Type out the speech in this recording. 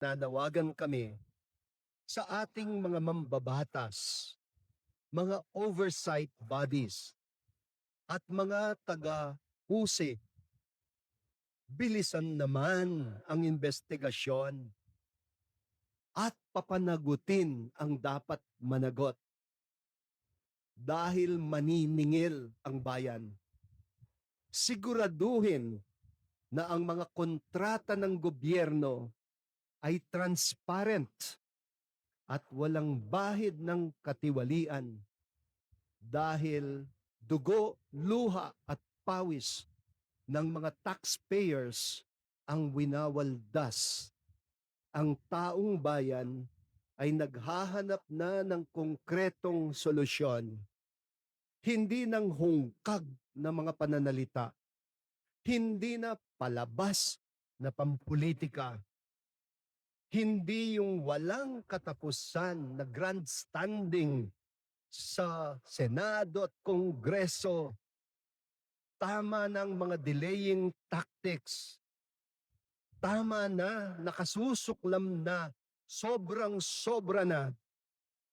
nanawagan kami sa ating mga mambabatas, mga oversight bodies, at mga taga-husik. Bilisan naman ang investigasyon at papanagutin ang dapat managot dahil maniningil ang bayan. Siguraduhin na ang mga kontrata ng gobyerno ay transparent at walang bahid ng katiwalian dahil dugo, luha at pawis ng mga taxpayers ang winawaldas. Ang taong bayan ay naghahanap na ng konkretong solusyon, hindi ng hungkag na mga pananalita, hindi na palabas na pampolitika, hindi yung walang katapusan na grandstanding sa Senado at Kongreso. Tama ng mga delaying tactics. Tama na, nakasusuklam na, sobrang sobra na